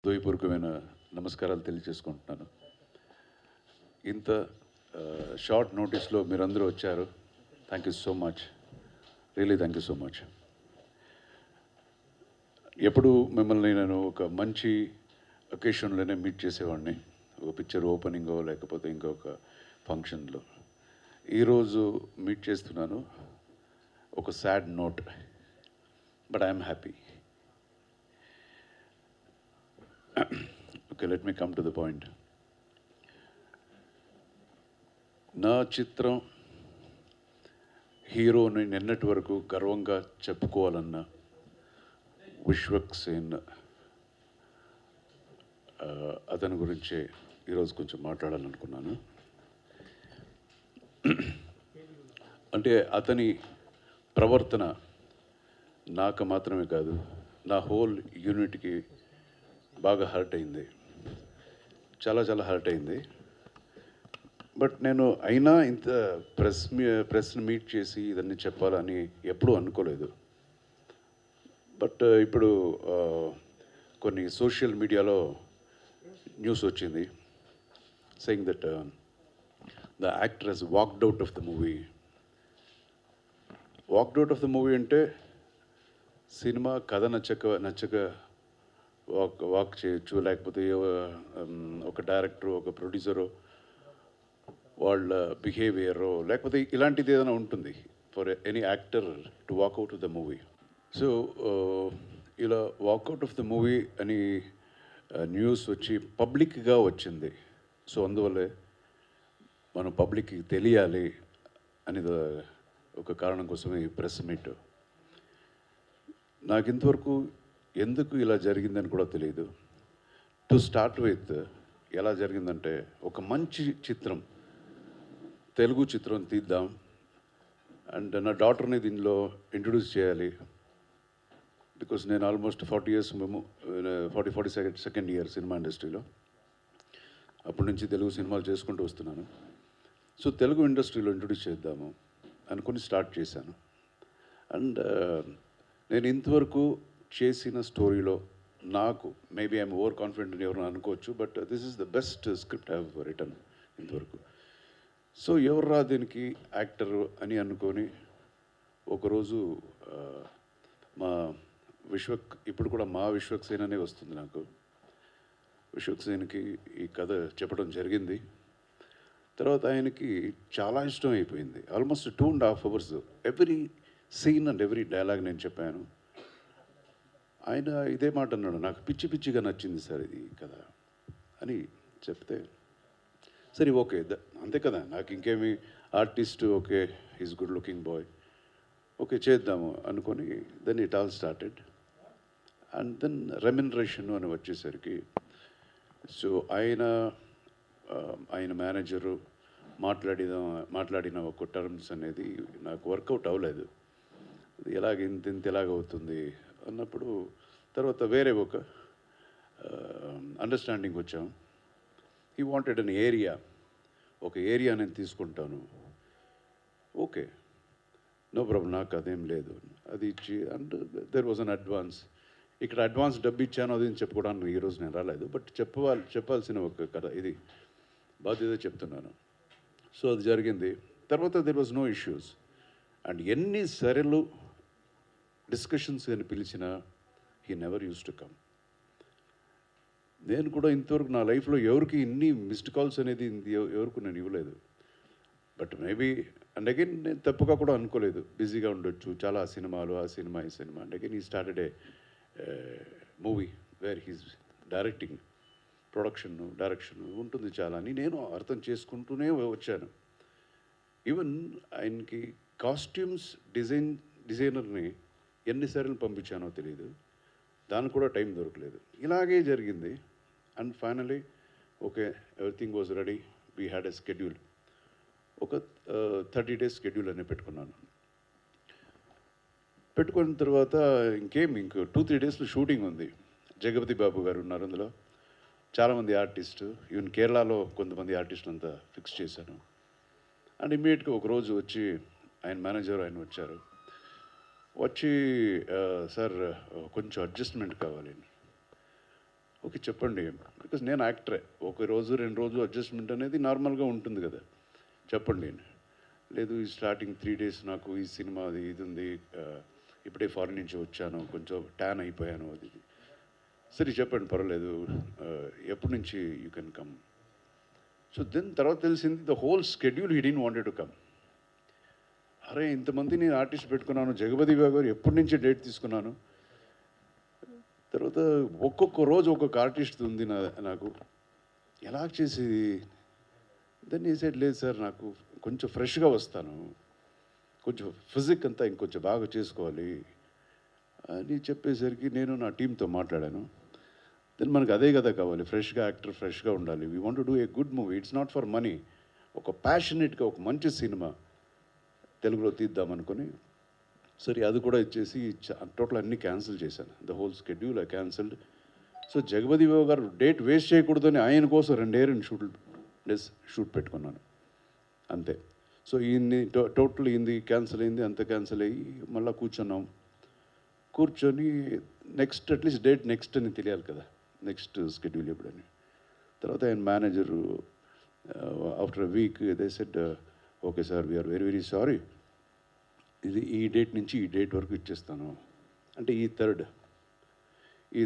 హృదయపూర్వకమైన నమస్కారాలు తెలియజేసుకుంటున్నాను. ఇంత షార్ట్ నోటీస్లో మీరందరూ వచ్చారు. Thank you so much, really thank you so much. ఎప్పుడు మిమ్మల్ని నేను ఒక మంచి ఒకేషన్లోనే మీట్ చేసేవాడిని, ఒక పిక్చర్ ఓపెనింగో లేకపోతే ఇంకొక ఫంక్షన్లో. ఈరోజు మీట్ చేస్తున్నాను ఒక sad note, but I'm happy. Okay, let me come to the point. నా చిత్రం హీరోని నిన్నటి వరకు గర్వంగా చెప్పుకోవాలన్న విశ్వక్సేన్, అతని గురించే ఈరోజు కొంచెం మాట్లాడాలనుకున్నాను. అంటే అతని ప్రవర్తన నాకు మాత్రమే కాదు, నా హోల్ యూనిట్కి బాగా హర్ట్ అయింది, చాలా చాలా హర్ట్ అయింది. బట్ నేను అయినా ఇంత ప్రెస్ని మీట్ చేసి ఇదన్నీ చెప్పాలని ఎప్పుడూ అనుకోలేదు. బట్ ఇప్పుడు కొన్ని సోషల్ మీడియాలో న్యూస్ వచ్చింది, saying that the actor he's walked out of the movie. Walked out of the movie అంటే సినిమా కథ నచ్చక వాక్ చేయొచ్చు, లేకపోతే ఒక డైరెక్టరు, ఒక ప్రొడ్యూసరు వాళ్ళ బిహేవియరో, లేకపోతే ఇలాంటిది ఏదైనా ఉంటుంది for any actor to walk out of the movie. So ఇలా వాక్అవుట్ ఆఫ్ ద మూవీ అని న్యూస్ వచ్చి పబ్లిక్గా వచ్చింది. సో అందువల్లే మనం పబ్లిక్కి తెలియాలి అనేది ఒక కారణం కోసమే ఈ ప్రెస్ మీట్. నాకు ఇంతవరకు ఎందుకు ఇలా జరిగిందని కూడా తెలియదు. టు స్టార్ట్ విత్, ఎలా జరిగిందంటే, ఒక మంచి చిత్రం, తెలుగు చిత్రం తీద్దాం అండ్ నా డాటర్ని దీనిలో ఇంట్రొడ్యూస్ చేయాలి. బికాస్ నేను ఆల్మోస్ట్ 40 years, మేము 42nd year సినిమా ఇండస్ట్రీలో. అప్పటి నుంచి తెలుగు సినిమాలు చేసుకుంటూ వస్తున్నాను. సో తెలుగు ఇండస్ట్రీలో ఇంట్రొడ్యూస్ చేద్దాము అనుకుని స్టార్ట్ చేశాను. అండ్ నేను ఇంతవరకు చేసిన స్టోరీలో నాకు మేబీ ఐఎమ్ ఓవర్ కాన్ఫిడెంట్ అని ఎవరు అనుకోవచ్చు, but this is the best script I have written ఇంతవరకు. సో ఎవర్రా దీనికి యాక్టర్ అని అనుకొని ఒకరోజు మా ఇప్పుడు కూడా మా విశ్వక్సేననే వస్తుంది నాకు. విశ్వక్సేన్కి ఈ కథ చెప్పడం జరిగింది. తర్వాత ఆయనకి చాలా ఇష్టం అయిపోయింది. Almost 2.5 hours every scene and every dialogue నేను చెప్పాను. ఆయన ఇదే మాట అన్నాడు, నాకు పిచ్చిగా నచ్చింది సార్ ఇది కదా అని చెప్తే, సరే ఓకే అంతే కదా, నాకు ఇంకేమి artist, okay is good looking boy, okay చేద్దాము అనుకొని then it all started. And then remuneration అని వచ్చేసరికి, సో ఆయన మేనేజరు మాట్లాడిన ఒక టర్మ్స్ అనేది నాకు వర్కౌట్ అవ్వలేదు. ఇంత ఎలాగవుతుంది అన్నప్పుడు తర్వాత వేరే ఒక అండర్స్టాండింగ్ వచ్చాం. హీ వాంటెడ్ అన్ ఏరియా, ఒక ఏరియా నేను తీసుకుంటాను, ఓకే నో ప్రాబ్లం, నాకు అదేం లేదు అది ఇచ్చి. And there was an advance. ఇక్కడ అడ్వాన్స్ డబ్బు ఇచ్చాను అది చెప్పుకోవడానికి ఈరోజు నేను రాలేదు, బట్ చెప్పాల్సిన ఒక కథ ఇది, బాధ్యత చెప్తున్నాను. సో అది జరిగింది. తర్వాత there was no issues. And ఎన్ని సరేలు డిస్కషన్స్ అని పిలిచినా he never use to come. నేను కూడా ఇంతవరకు నా లైఫ్లో ఎవరికి ఇన్ని మిస్డ్ కాల్స్ అనేది ఎవరికి నేను ఇవ్వలేదు. బట్ మేబీ అండ్ అగైన్ నేను తప్పుగా కూడా అనుకోలేదు, బిజీగా ఉండొచ్చు, చాలా సినిమాలు, ఆ సినిమా ఈ సినిమా. అండ్ అగైన్ ఈ started a movie where he's directing, direction ఉంటుంది చాలా అని నేను అర్థం చేసుకుంటూనే వచ్చాను. ఈవెన్ ఆయనకి కాస్ట్యూమ్స్ డిజైనర్ని ఎన్నిసార్లు పంపించానో తెలియదు, దానికి కూడా టైం దొరకలేదు. ఇలాగే జరిగింది. And finally okay, everything was ready, we had a schedule, ఒక 30 days స్కెడ్యూల్ అని పెట్టుకున్నాను. పెట్టుకున్న తర్వాత ఇంకో 2-3 daysలో షూటింగ్ ఉంది. జగపతి బాబు గారు ఉన్నారు అందులో, చాలామంది ఆర్టిస్టు, ఈవెన్ కేరళలో కొంతమంది ఆర్టిస్టులు అంతా ఫిక్స్ చేశాను. అండ్ ఇమ్మీడియట్గా ఒకరోజు వచ్చి ఆయన మేనేజర్ ఆయన వచ్చారు, వచ్చి సార్ కొంచెం అడ్జస్ట్మెంట్ కావాలి. ఓకే చెప్పండి, బికాస్ నేను యాక్టరే, ఒక రోజు 2 రోజు అడ్జస్ట్మెంట్ అనేది నార్మల్గా ఉంటుంది కదా, చెప్పండి. లేదు ఈ స్టార్టింగ్ 3 days నాకు ఈ సినిమా అది ఇది ఉంది, ఇప్పుడే ఫారిన్ నుంచి వచ్చాను, కొంచెం ట్యాన్ అయిపోయాను, అది ఇది. సరే చెప్పండి పర్వాలేదు, ఎప్పటి నుంచి you can come. So then తర్వాత తెలిసింది the whole schedule he didn't wanted to come. అరే ఇంతమంది నేను ఆర్టిస్ట్ పెట్టుకున్నాను, జగపతి బాబు గారు ఎప్పటి నుంచి డేట్ తీసుకున్నాను, తర్వాత ఒక్కొక్క రోజు ఒక్కొక్క ఆర్టిస్ట్ ఉంది నాకు ఎలా చేసేది. దాన్ని సైడ్ లేదు సార్, నాకు కొంచెం ఫ్రెష్గా వస్తాను, కొంచెం ఫిజిక్ అంతా ఇంకొంచెం బాగా చేసుకోవాలి అని చెప్పేసరికి నేను నా టీంతో మాట్లాడాను. దెన్ మనకు అదే కదా కావాలి, ఫ్రెష్గా యాక్టర్ ఫ్రెష్గా ఉండాలి, we want to do a good movie, it's not for money, ఒక ప్యాషనేట్గా ఒక మంచి సినిమా తెలుగులో తీద్దామనుకొని సరే అది కూడా ఇచ్చేసి టోటల్ అన్నీ క్యాన్సిల్ చేశాను, the whole schedule I cancelled. So Jagapathi Babu garu date waste చేయకూడదని ఆయన కోసం 2 డేస్ షూట్ పెట్టుకున్నాను అంతే. సో ఈయన్ని టోటల్ ఈయనది క్యాన్సిల్ అయింది, అంత క్యాన్సిల్ అయ్యి మళ్ళీ కూర్చొని నెక్స్ట్ అట్లీస్ట్ డేట్ నెక్స్ట్ అని తెలియాలి కదా, నెక్స్ట్ షెడ్యూల్ ఎప్పుడని. తర్వాత ఆయన manager after a week they said okay sir we are very very sorry, ఇది ఈ డేట్ నుంచి ఈ డేట్ వరకు ఇచ్చేస్తాను అంటే ఈ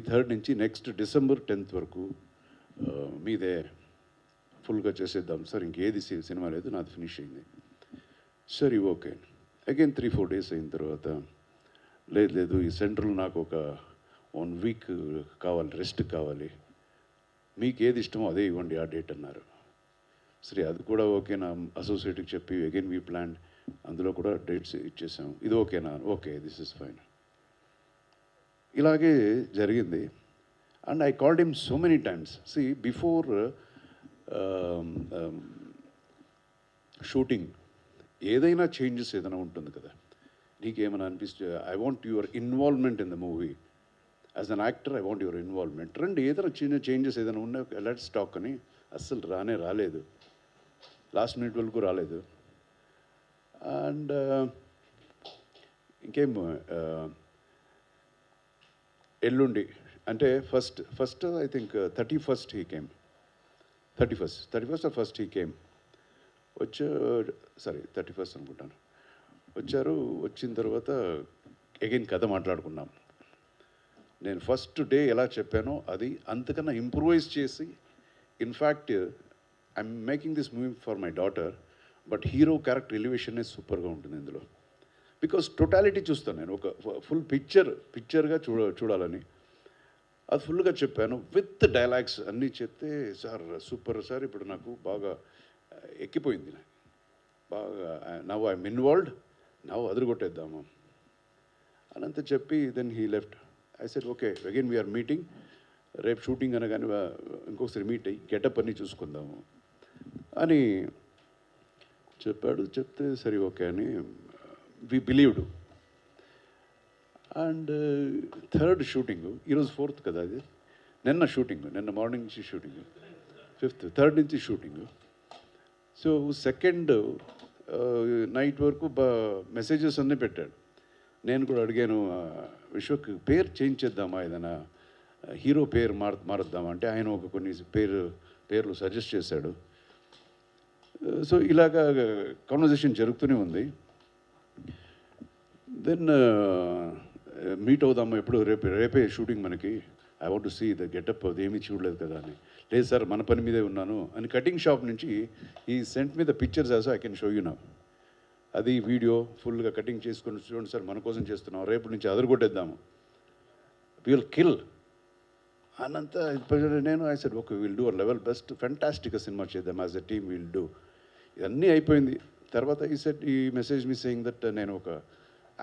థర్డ్ నుంచి నెక్స్ట్ December 10th వరకు మీదే ఫుల్గా చేసేద్దాం సార్, ఇంకేది సినిమా లేదు, నాది ఫినిష్ అయింది. సరే ఓకే. అగైన్ 3-4 days అయిన తర్వాత లేదు ఈ సెంటర్లో నాకు ఒక 1 week కావాలి, రెస్ట్ కావాలి, మీకు ఏది ఇష్టమో అదే ఇవ్వండి ఆ డేట్ అన్నారు. సరే అది కూడా ఓకే, నా అసోసియేట్కి చెప్పి అగైన్ వీ ప్లాన్, అందులో కూడా డేట్స్ ఇచ్చేసాం, ఇది ఓకేనా, ఓకే దిస్ ఇస్ ఫైన్. ఇలాగే జరిగింది. And I called him so many times. See before shooting ఏదైనా చేంజెస్ ఏదైనా ఉంటుంది కదా, నీకేమైనా అనిపిస్తే I want your involvement in the movie, as an actor I want your involvement, రండి ఏదైనా చిన్న చేంజెస్ ఏదైనా ఉన్నా లెట్స్ టాక్ అని. అస్సలు రాలేదు, లాస్ట్ మినిట్ వరకు రాలేదు. అండ్ ఇంకేం ఎల్లుండి అంటే first I think 31st he came, 31st or first he came, sorry 31st అనుకుంటాను. వచ్చిన తర్వాత అగైన్ కథ మాట్లాడుకున్నాం. నేను ఫస్ట్ డే ఎలా చెప్పానో అది అంతకన్నా ఇంప్రూవైజ్ చేసి, in fact I'm making this movie for my daughter, but hero character elevation సూపర్గా ఉంటుంది ఇందులో, బికాస్ టోటాలిటీ చూస్తాను నేను, ఒక ఫుల్ పిక్చర్గా చూడాలని అది ఫుల్గా చెప్పాను, విత్ డైలాగ్స్ అన్నీ చెప్తే సార్ సూపర్ సార్, ఇప్పుడు నాకు బాగా ఎక్కిపోయింది, బాగా నవ్ ఐఎమ్ ఇన్వాల్వ్డ్, నవ్ అదరగొట్టేద్దాము అనంత చెప్పి then he left. I said okay again we are meeting, రేపు షూటింగ్ అనగానే ఇంకొకసారి మీట్ అయ్యి గెటప్ అన్నీ చూసుకుందాము అని చెప్పాడు. చెప్తే సరే ఓకే అని వి బిలీవ్డ్. అండ్ థర్డ్ షూటింగ్, ఈరోజు 4th కదా, అది నిన్న షూటింగ్, నిన్న మార్నింగ్ నుంచి షూటింగ్, 5th, 3rd నుంచి షూటింగ్. సో 2nd నైట్ వరకు మెసేజెస్ అన్నీ పెట్టాడు. నేను కూడా అడిగాను విశ్వక్ పేరు చేంజ్ చేద్దామా, ఏదైనా హీరో పేరు మారుద్దామా అంటే ఆయన ఒక కొన్ని పేర్లు సజెస్ట్ చేశాడు. సో ఇలాగా కాన్వర్జేషన్ జరుగుతూనే ఉంది. దెన్ మీట్ అవుదాము ఎప్పుడు, రేపే షూటింగ్ మనకి, I want to see the getup, అది ఏమీ చూడలేదు కదా అని. లేదు సార్ మన పని మీదే ఉన్నాను అని కటింగ్ షాప్ నుంచి ఈ సెంట్ మీద pictures also I can show you now, అది వీడియో ఫుల్గా కటింగ్ చేసుకొని చూడండి సార్ మన కోసం చేస్తున్నాం, రేపు నుంచి అదరగొట్టేద్దాము, విల్ కిల్ అనంత. నేను I said okay will do our level best, ఫెంటాస్టిక్గా సినిమా చేద్దాం, as a team will do. ఇవన్నీ అయిపోయింది. తర్వాత ఈ సెట్ ఈ మెసేజ్ మీ సేయింగ్ దట్ నేను ఒక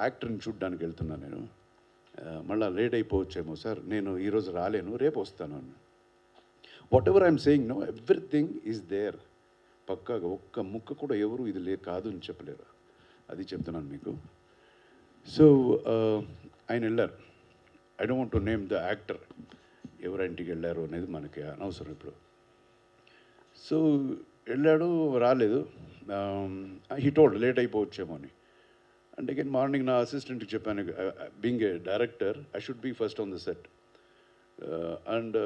యాక్టర్ని చూడడానికి వెళ్తున్నాను, నేను మళ్ళీ లేట్ అయిపోవచ్చేమో సార్, నేను ఈరోజు రాలేను, రేపు వస్తాను అని. Whatever I'm saying no, everything is there, పక్కాగా ఒక్క ముక్క కూడా ఎవరు ఇది కాదు అని చెప్పలేరు, అది చెప్తున్నాను మీకు. సో ఆయన వెళ్ళారు, I don't want to name the actor, ఎవరింటికి వెళ్ళారు అనేది మనకి అనవసరం ఇప్పుడు. సో వెళ్ళాడు, రాలేదు, హీ టోల్డ్ లేట్ అయిపోవచ్చేమో అని. అంటే అగైన్ మార్నింగ్ నా అసిస్టెంట్కి చెప్పాను, being a director I should be first on the set. And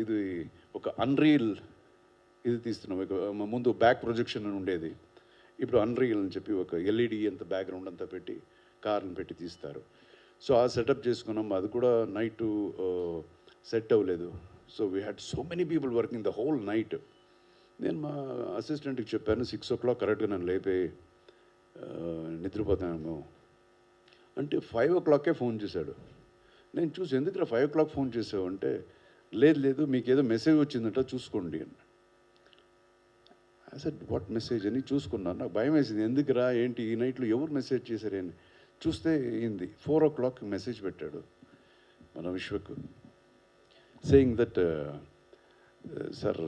ఇది ఒక అన్రియల్ ఇది తీస్తున్నాం. ముందు బ్యాక్ ప్రొజెక్షన్ అని ఉండేది, ఇప్పుడు అన్రియల్ అని చెప్పి ఒక ఎల్ఈడి అంత బ్యాక్గ్రౌండ్ అంతా పెట్టి కార్ని పెట్టి తీస్తారు. సో ఆ సెటప్ చేసుకున్నాం. అది కూడా నైట్ సెట్ అవ్వలేదు. So we had so many people working the whole night. నేను మా అసిస్టెంట్కి చెప్పాను 6 o'clock కరెక్ట్గా నన్ను లేపే, నిద్రపోతాను అంటే 5 o'clockకే ఫోన్ చేశాడు. నేను చూసి ఎందుకురా 5 o'clock ఫోన్ చేసావు అంటే, లేదు మీకు ఏదో మెసేజ్ వచ్చిందంట చూసుకోండి అని. సెడ్ వాట్ మెసేజ్ అని చూసుకున్నాను. నాకు భయం వేసింది, ఎందుకురా ఏంటి ఈ నైట్లో ఎవరు మెసేజ్ చేశారని చూస్తే అయింది. 4 o'clock మెసేజ్ పెట్టాడు మన విశ్వకు, saying that sir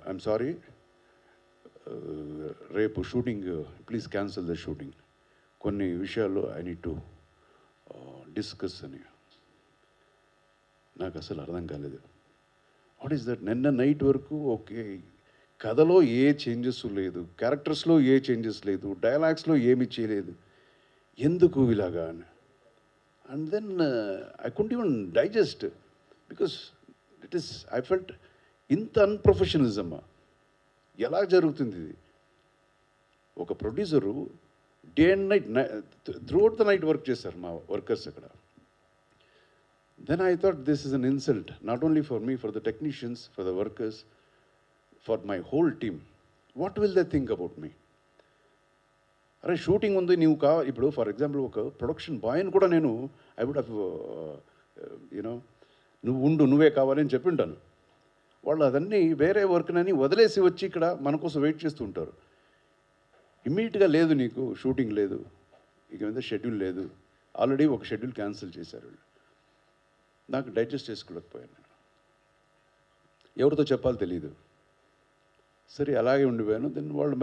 I'm sorry, రేపు shooting please cancel the shooting, కొన్ని విషయాలు ఐ నీడ్ టు డిస్కస్ అని. నాకు అసలు అర్థం కాలేదు. What is that? నిన్న నైట్ వరకు ఓకే, కథలో ఏ చేంజెస్ లేదు, క్యారెక్టర్స్లో ఏ చేంజెస్ లేదు, డైలాగ్స్లో ఏమీ చేయలేదు, ఎందుకు ఇలాగా అని. And then I couldn't even digest, because it is I felt ఇంత అన్ప్రొఫెషనలిజమా, ఎలా జరుగుతుంది ఇది? ఒక producer day and night throughout the night work చేస్తారు మా వర్కర్స్ అక్కడ. Then I thought this is an insult, not only for me, for the technicians, for the workers, for my whole team. What will they think about me? అరే shooting ఉంది, నీవు ఇప్పుడు for example ఒక production బాయ్ని కూడా నేను I would have you know నువ్వే కావాలని చెప్పి ఉంటాను. వాళ్ళు అదన్నీ వేరే వర్క్నని వదిలేసి వచ్చి ఇక్కడ మన కోసం వెయిట్ చేస్తూ ఉంటారు. ఇమ్మీడియట్గా లేదు నీకు షూటింగ్ లేదు, ఇక మీద షెడ్యూల్ లేదు, ఆల్రెడీ ఒక షెడ్యూల్ క్యాన్సిల్ చేశారు. నాకు డైజెస్ట్ చేసుకోలేకపోయాను. నేను ఎవరితో చెప్పాలో తెలియదు. సరే అలాగే ఉండిపోయాను. దెన్ వాళ్ళు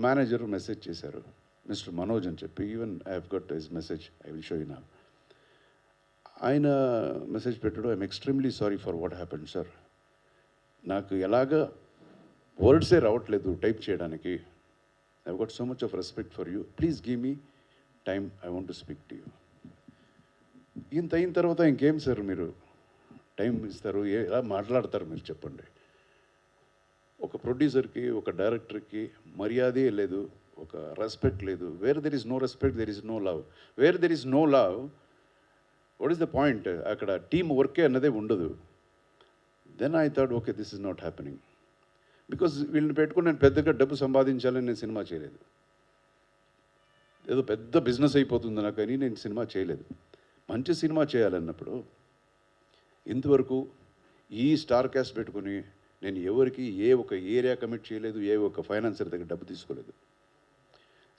మేనేజర్ మెసేజ్ చేశారు, మిస్టర్ మనోజ్ అని చెప్పి. Even I have got his message, I will show you now. ఆయన మెసేజ్ పెట్టాడు, I'm extremely sorry for what happened sir. నాకు ఎలాగా వర్డ్సే రావట్లేదు టైప్ చేయడానికి. I got so much of respect for you, please give me time, I want to speak to you. ఇంత అయిన తర్వాత ఇంకేం సార్ మీరు టైం ఇస్తారు, ఎలా మాట్లాడతారు మీరు చెప్పండి. ఒక ప్రొడ్యూసర్కి, ఒక డైరెక్టర్కి మర్యాదే లేదు, ఒక రెస్పెక్ట్ లేదు. Where there is no respect there is no love. Where there is no love, what is the point? అక్కడ టీమ్ వర్కే అన్నదే ఉండదు. Then I thought okay, this is not happening. Because వీళ్ళని పెట్టుకుని నేను పెద్దగా డబ్బు సంపాదించాలని నేను సినిమా చేయలేదు. ఏదో పెద్ద బిజినెస్ అయిపోతుంది నాకు అని నేను సినిమా చేయలేదు. మంచి సినిమా చేయాలన్నప్పుడు ఇంతవరకు ఈ స్టార్ క్యాస్ట్ పెట్టుకుని నేను ఎవరికి ఏ ఒక ఏరియా కమిట్ చేయలేదు, ఏ ఒక ఫైనాన్సర్ దగ్గర డబ్బు తీసుకోలేదు.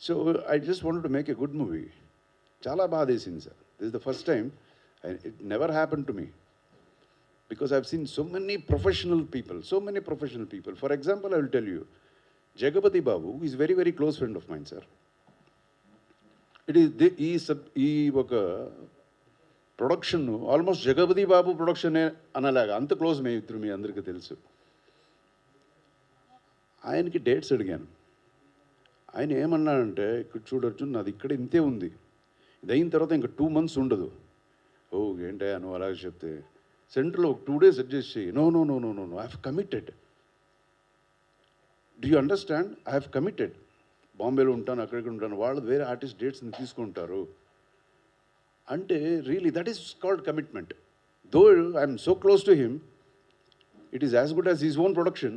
So I just wanted to make a good movie. చాలా బాధేసింది sir. This is the first time, it never happen to me, because I have scene so many professional people. For example I will tell you, Jagapathi Babu is very very close friend of mind sir. It is ఈ ఒక production almost Jagapathi బాబు ప్రొడక్షనే అనలాగా అంత close మే ఇద్దరు, మీ అందరికీ తెలుసు. ఆయనకి dates అడిగాను. ఆయన ఏమన్నాడంటే, ఇక్కడ చూడొచ్చు నాది ఇక్కడ ఇంతే ఉంది, ఇది అయిన తర్వాత ఇంకా 2 months ఉండదు. ఓ ఏంటే నువ్వు అలాగే చెప్తే, సెంటర్లో ఒక 2 days అడ్జస్ట్ చేయి. No I have committed. Do you understand? I have committed. బాంబేలో ఉంటాను, అక్కడిక్కడ ఉంటాను, వాళ్ళు వేరే ఆర్టిస్ట్ డేట్స్ని తీసుకుంటారు అంటే really that is called commitment. Though I'm so close to him, it is as good as his own production.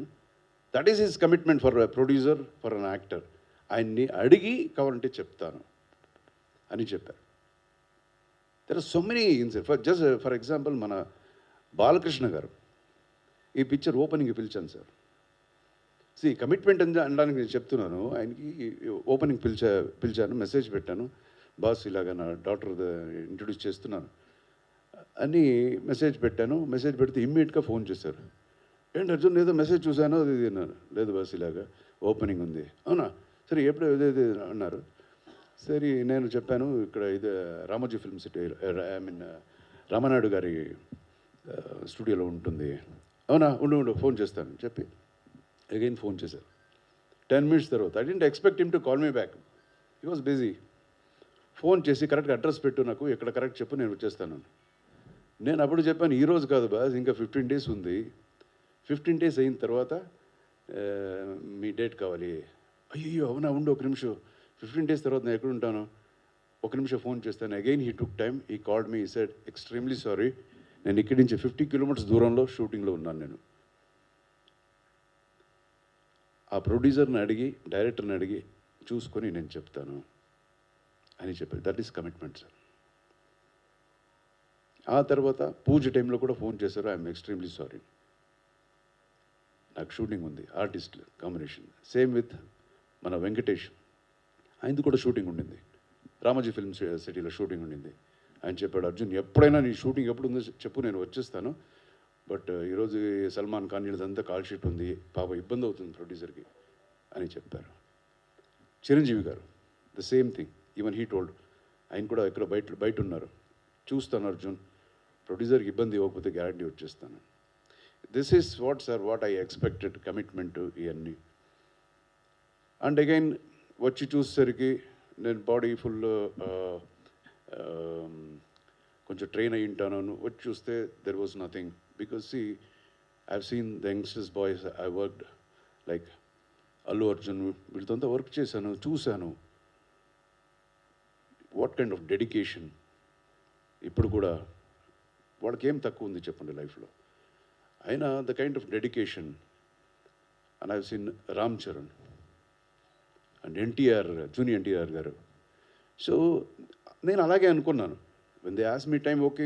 That is his commitment for producer, for an actor. ఆయన్ని అడిగి కావాలంటే చెప్తాను అని చెప్పారు. There are so many just for example మన బాలకృష్ణ గారు ఈ picture ఓపెనింగ్కి పిలిచాను సార్. కమిట్మెంట్ అనడానికి నేను చెప్తున్నాను. ఆయనకి ఓపెనింగ్ పిలిచాను, మెసేజ్ పెట్టాను, బాస్ ఇలాగా నా డాక్టర్ ఇంట్రొడ్యూస్ చేస్తున్నాను అని మెసేజ్ పెట్టాను. మెసేజ్ పెడితే ఇమ్మీడియట్గా ఫోన్ చేశారు. ఏంటి అర్జున్, ఏదో మెసేజ్ చూశాను, అది అన్నారు. లేదు బాస్ ఇలాగా ఓపెనింగ్ ఉంది. అవునా, సరే ఎప్పుడు ఏదేది అన్నారు. సరే నేను చెప్పాను, ఇక్కడ ఇది Ramoji film city, I mean Rama Naidu గారి స్టూడియోలో ఉంటుంది. అవునా, ఉండు ఫోన్ చేస్తాను చెప్పి అగైన్ ఫోన్ చేశారు. 10 minutes తర్వాత I didn't expect him to call me back, he was busy. Phone చేసి కరెక్ట్గా అడ్రస్ పెట్టు, నాకు ఎక్కడ కరెక్ట్ చెప్పు, నేను వచ్చేస్తాను. నేను అప్పుడు చెప్పాను, ఈరోజు కాదు బాస్, ఇంకా 15 డేస్ ఉంది. 15 డేస్ అయిన తర్వాత మీ డేట్ కావాలి. అయ్యో అవునా, ఉండు ఒక నిమిషం, 15 డేస్ తర్వాత నేను ఎక్కడ ఉంటాను, ఒక నిమిషం ఫోన్ చేస్తాను. Again he took time, he called me, he said extremely sorry, నేను ఇక్కడి నుంచి 50 కిలోమీటర్స్ దూరంలో షూటింగ్లో ఉన్నాను నేను. ఆ ప్రొడ్యూసర్ని అడిగి, డైరెక్టర్ని అడిగి చూసుకొని నేను చెప్తాను అని చెప్పారు. That is commitment sir. ఆ తర్వాత పూజ టైంలో కూడా ఫోన్ చేశారు, ఐఎమ్ ఎక్స్ట్రీమ్లీ సారీ, నాకు షూటింగ్ ఉంది, ఆర్టిస్ట్ కాంబినేషన్. సేమ్ విత్ మన వెంకటేష్, ఆయనది కూడా షూటింగ్ ఉండింది, రామోజీ ఫిల్మ్ సిటీలో షూటింగ్ ఉండింది. ఆయన చెప్పాడు, అర్జున్ ఎప్పుడైనా నీ షూటింగ్ ఎప్పుడు ఉందో చెప్పు, నేను వచ్చేస్తాను, బట్ ఈరోజు సల్మాన్ ఖాన్ వీళ్ళదంతా కాల్ షీట్ ఉంది, పాప ఇబ్బంది అవుతుంది ప్రొడ్యూసర్కి అని చెప్పారు. చిరంజీవి గారు the same thing, even he told, ఆయన కూడా ఇక్కడ బయట ఉన్నారు, చూస్తాను అర్జున్, ప్రొడ్యూసర్కి ఇబ్బంది ఇవ్వకపోతే గ్యారంటీ వచ్చేస్తాను. This is what I expected, commitment ఇవన్నీ. అండ్ అగైన్ వచ్చి చూసేసరికి నేను బాడీ ఫుల్ కొంచెం ట్రైన్ అయ్యి ఉంటాను. వచ్చి చూస్తే there was nothing, because I have seen the youngsters boys, I worked like Allu Arjun, వీళ్ళతో వర్క్ చేశాను, చూశాను వాట్ కైండ్ ఆఫ్ డెడికేషన్. ఇప్పుడు కూడా వాళ్ళకి ఏం తక్కువ ఉంది చెప్పండి లైఫ్లో, అయినా the kind of dedication. And I have seen Ram Charan and NTR, junior NTR garu. So నేను అలాగే అనుకున్నాను, when they ask me time, okay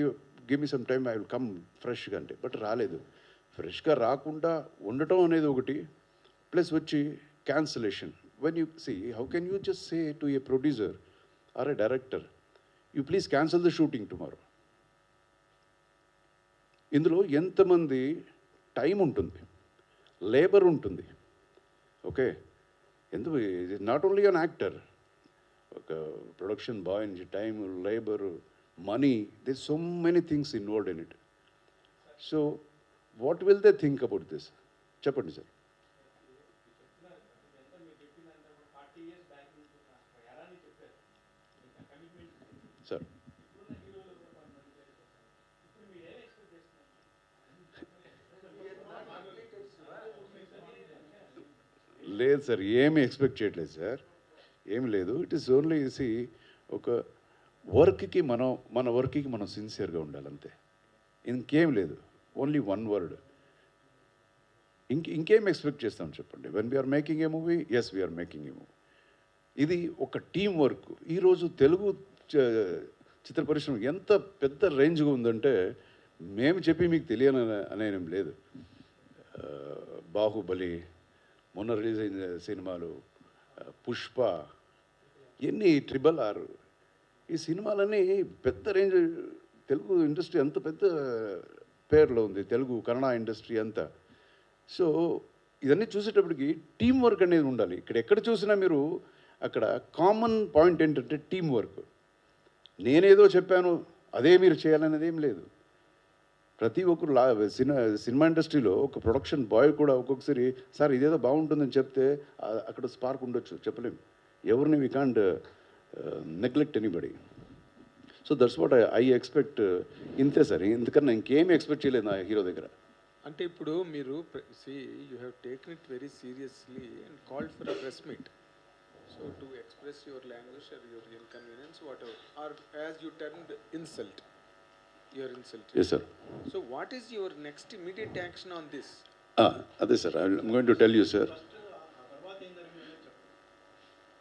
give me some time, I will come ఫ్రెష్గా అంటే, బట్ రాలేదు. ఫ్రెష్గా రాకుండా ఉండటం అనేది ఒకటి, ప్లస్ వచ్చి cancellation. When you see, how can you just say to a producer or a director, you please cancel the shooting tomorrow. ఇందులో ఎంతమంది టైం ఉంటుంది, లేబర్ ఉంటుంది, ఓకే, ఎందుకు నాట్ ఓన్లీ అన్ యాక్టర్, ఒక ప్రొడక్షన్ బాయ్ నుంచి time, labour, money, this so many things involved in it. So what will they think about this, చెప్పండి sir. Sir లేదు sir, ఏమి ఎక్స్పెక్ట్ చేయట్లేదు సార్, ఏమి లేదు. ఇట్ ఈస్ ఓన్లీ సి, ఒక వర్క్కి మన వర్క్కి మనం సిన్సియర్గా ఉండాలి అంతే, ఇంకేం లేదు. ఓన్లీ వన్ వర్డ్, ఇంకేం ఎక్స్పెక్ట్ చేస్తాం చెప్పండి. When we're making a movie, yes we're making a movie, ఇది ఒక టీం వర్క్. ఈరోజు తెలుగు చిత్ర పరిశ్రమ ఎంత పెద్ద రేంజ్గా ఉందంటే, మేము చెప్పి మీకు తెలియని అనేం లేదు. బాహుబలి, మొన్న రిలీజ్ అయిన సినిమాలు, పుష్ప, ఎన్ని RRR, ఈ సినిమాలన్నీ పెద్ద రేంజ్. తెలుగు ఇండస్ట్రీ అంత పెద్ద పేరులో ఉంది, తెలుగు కన్నడ ఇండస్ట్రీ అంతా. సో ఇవన్నీ చూసేటప్పటికి టీం వర్క్ అనేది ఉండాలి. ఇక్కడ ఎక్కడ చూసినా మీరు అక్కడ కామన్ పాయింట్ ఏంటంటే టీం వర్క్. నేనేదో చెప్పాను అదే మీరు చేయాలనేది ఏం లేదు. ప్రతి ఒక్కరు సినిమా ఇండస్ట్రీలో ఒక ప్రొడక్షన్ బాయ్ కూడా ఒక్కొక్కసారి సార్ ఇదేదో బాగుంటుందని చెప్తే అక్కడ స్పార్క్ ఉండొచ్చు, చెప్పలేము. ఎవరిని we can't neglect anybody. So that's what I expect. ఇంతే సార్, ఇంతకన్నా ఇంకేమీ ఎక్స్పెక్ట్ చేయలేదు నా హీరో దగ్గర. అంటే ఇప్పుడు మీరు you have taken it very seriously and called for a press meet. So to express your language or your inconvenience whatever, or as you turned insult, your insult. Yes sir. So what is your next immediate action on this? అదే sir, I'm going to tell you sir.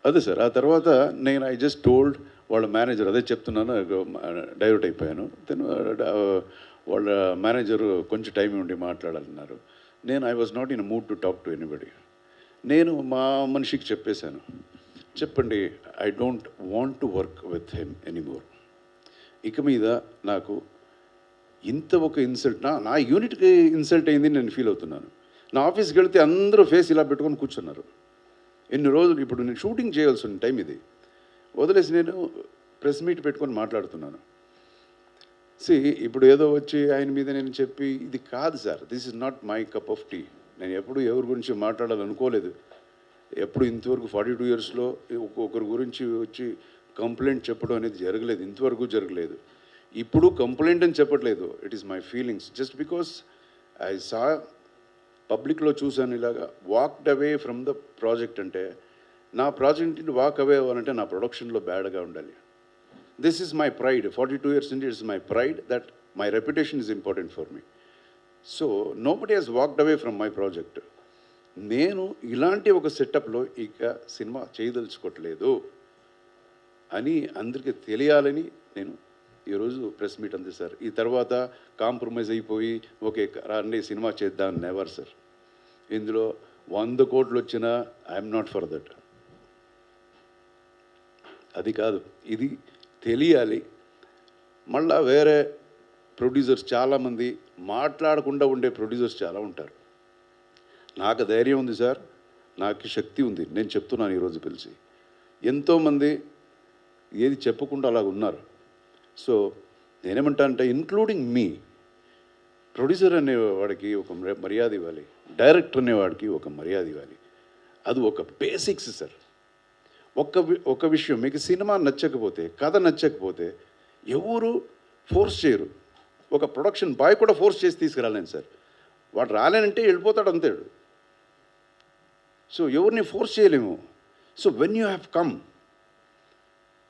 అదే sir, ఆ తర్వాత నేను I just told వాళ్ళ manager, అదే చెప్తున్నాను, divert అయిపోయాను. వాళ్ళ మేనేజరు కొంచెం టైం ఉండి మాట్లాడాలన్నారు. నేను I was not in mood to talk to anybody. నేను మా మనిషికి చెప్పేశాను, చెప్పండి I don't want to work with him anymore. ఇక మీద నాకు ఇంత ఒక ఇన్సల్ట్, నా యూనిట్కి ఇన్సల్ట్ అయింది నేను ఫీల్ అవుతున్నాను. నా ఆఫీస్కి వెళ్తే అందరూ ఫేస్ ఇలా పెట్టుకొని కూర్చున్నారు. ఎన్ని రోజులు ఇప్పుడు నేను షూటింగ్ చేయాల్సిన టైం ఇది వదిలేసి నేను ప్రెస్ మీట్ పెట్టుకొని మాట్లాడుతున్నాను. ఇప్పుడు ఏదో వచ్చి ఆయన మీద నేను చెప్పి, ఇది కాదు sir, this is not my cup of tea. నేను ఎప్పుడు ఎవరి గురించి మాట్లాడాలనుకోలేదు. ఎప్పుడు ఇంతవరకు 42 ఇయర్స్లో ఒక్కొక్కరి గురించి వచ్చి కంప్లైంట్ చెప్పడం అనేది జరగలేదు, ఇంతవరకు జరగలేదు. ఇప్పుడు కంప్లైంట్ అని చెప్పట్లేదు, it is my feelings. Just because I saw పబ్లిక్లో చూశాను ఇలాగా walked away from the project. అంటే నా ప్రాజెక్ట్ వాక్ అవే అవ్వాలంటే నా ప్రొడక్షన్లో బ్యాడ్గా ఉండాలి. This is my pride. 42 years నుండి it's my pride that my reputation is important for me. So nobody he's walked away from my project. నేను ఇలాంటి ఒక సెటప్లో ఇక సినిమా చేయదలుచుకోవట్లేదు అని అందరికీ తెలియాలని నేను ఈరోజు ప్రెస్ మీట్ అంది సార్. ఈ తర్వాత కాంప్రమైజ్ అయిపోయి ఓకే రాండి సినిమా చేద్దాం, నెవర్ సార్. ఇందులో 100 కోట్లు వచ్చినా ఐఎమ్ నాట్ ఫర్ దట్. అది కాదు, ఇది తెలియాలి. మళ్ళా వేరే ప్రొడ్యూసర్స్ చాలామంది మాట్లాడకుండా ఉండే ప్రొడ్యూసర్స్ చాలా ఉంటారు. నాకు ధైర్యం ఉంది సార్, నాకు శక్తి ఉంది, నేను చెప్తున్నాను ఈరోజు పిలిచి. ఎంతోమంది ఏది చెప్పకుండా అలాగ ఉన్నారు. సో నేనేమంటా అంటే ఇంక్లూడింగ్ మీ, ప్రొడ్యూసర్ అనేవాడికి ఒక మర్యాద ఇవ్వాలి, డైరెక్టర్ అనేవాడికి ఒక మర్యాద ఇవ్వాలి. అది ఒక బేసిక్స్ సార్. ఒక విషయం, మీకు సినిమా నచ్చకపోతే, కథ నచ్చకపోతే ఎవరు ఫోర్స్ చేయరు. ఒక ప్రొడక్షన్ బాయ్ కూడా ఫోర్స్ చేసి తీసుకురాలేను సార్. వాడు రాలేనంటే వెళ్ళిపోతాడు అంతేడు. సో ఎవరిని ఫోర్స్ చేయలేము. So when you have come,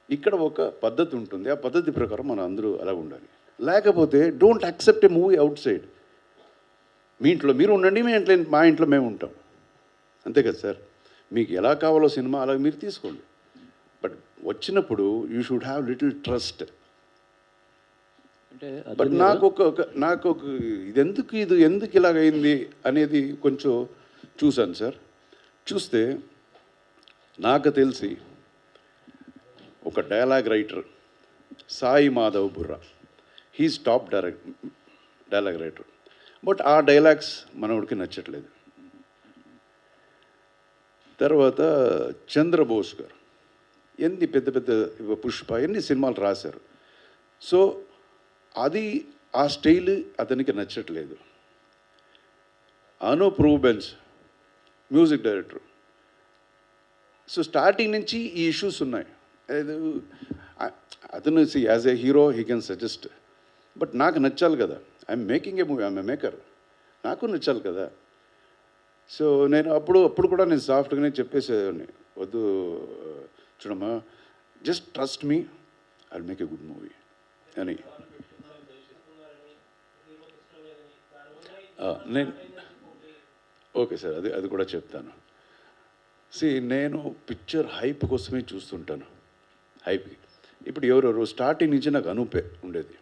ఇక్కడ ఒక పద్ధతి ఉంటుంది, ఆ పద్ధతి ప్రకారం మనం అందరూ అలా ఉండాలి. లేకపోతే don't accept a movie outside. మీ ఇంట్లో మీరు ఉండండి, మా ఇంట్లో మేము ఉంటాం, అంతే కదా సార్. మీకు ఎలా కావాలో సినిమా అలా మీరు తీసుకోండి. బట్ వచ్చినప్పుడు you should have little trust. అంటే బట్ నాకు ఒక ఇది ఎందుకు ఇలాగైంది అనేది కొంచెం చూశాను సార్. చూస్తే నాకు తెలిసి ఒక dialogue writer Sai Madhav Burra, he's top dialogue writer. But ఆ డైలాగ్స్ మనోడికి నచ్చట్లేదు. తర్వాత చంద్రబోస్ గారు ఎన్ని పెద్ద పెద్ద పుష్ప ఎన్ని సినిమాలు రాశారు. సో అది ఆ స్టైల్ అతనికి నచ్చట్లేదు. Anup Rubens music director. So starting నుంచి ఈ ఇష్యూస్ ఉన్నాయి. అతను as a hero he can suggest, but నాకు నచ్చాలి కదా. I'm making a movie, I'm a maker, నాకు నచ్చాలి కదా. సో నేను అప్పుడు కూడా నేను సాఫ్ట్గానే చెప్పేసేవాడిని, వద్దు చూడమ్మా, just trust me, I will make a good movie అని. నేను ఓకే సార్, అది కూడా చెప్తాను. నేను పిక్చర్ హైప్ కోసమే చూస్తుంటాను, హైప్కి. ఇప్పుడు ఎవరెవరు స్టార్టింగ్ నుంచి నాకు అనూపే ఉండేది.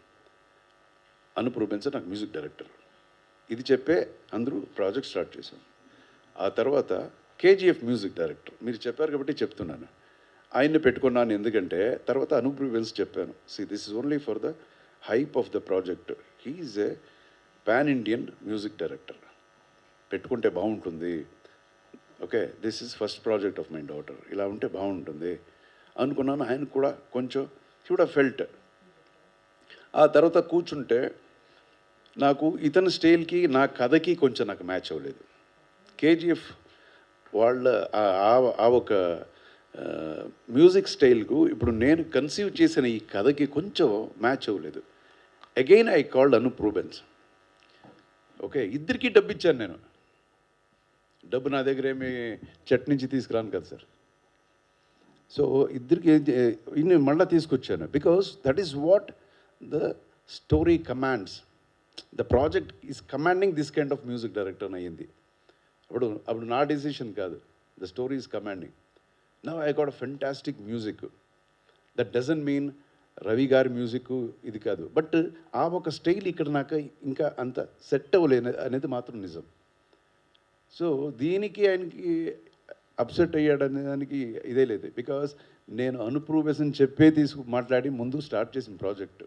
అనూప్ రూబెన్స్ నాకు మ్యూజిక్ డైరెక్టర్. ఇది చెప్పే అందరూ ప్రాజెక్ట్ స్టార్ట్ చేశాం. ఆ తర్వాత కేజీఎఫ్ మ్యూజిక్ డైరెక్టర్, మీరు చెప్పారు కాబట్టి చెప్తున్నాను. ఆయన్ని పెట్టుకున్నాను ఎందుకంటే తర్వాత అనూప్ రూబెన్స్ చెప్పాను, this is only for the hype of the project. He's a pan Indian music director, పెట్టుకుంటే బాగుంటుంది. Okay, this is first project of my daughter, ఇలా ఉంటే బాగుంటుంది అనుకున్నాను. ఆయన కూడా కొంచెం కూడా ఫెల్ట్. ఆ తర్వాత కూర్చుంటే నాకు ఇతని స్టైల్కి నా కథకి కొంచెం నాకు మ్యాచ్ అవ్వలేదు. కేజీఎఫ్ వాళ్ళ ఆ ఒక మ్యూజిక్ స్టైల్కు ఇప్పుడు నేను కన్సీవ్ చేసిన ఈ కథకి కొంచెం మ్యాచ్ అవ్వలేదు. Again I called Anup Rubens. Okay, ఇద్దరికీ డబ్బు ఇచ్చాను నేను. డబ్బు నా దగ్గర ఏమి చెట్ నుంచి తీసుకురాను కదా సార్. సో ఇద్దరికి ఇన్ని మళ్ళీ తీసుకొచ్చాను. Because that is what the story commands. The project is commanding this kind of music director అయ్యింది. అప్పుడు నా డెసిషన్ కాదు, the story is commanding. Now I got a fantastic music. That doesn't mean Ravi గారి music ఇది కాదు, but ఆ ఒక style ఇక్కడ నాకు ఇంకా అంత సెట్ అవ్వలేదు అనేది మాత్రం నిజం. సో దీనికి ఆయనకి అప్సెట్ అయ్యాడనే దానికి ఇదే లేదు. బికాస్ నేను అనుప్రూవేషన్ చెప్పే మాట్లాడి ముందు స్టార్ట్ చేసిన ప్రాజెక్టు.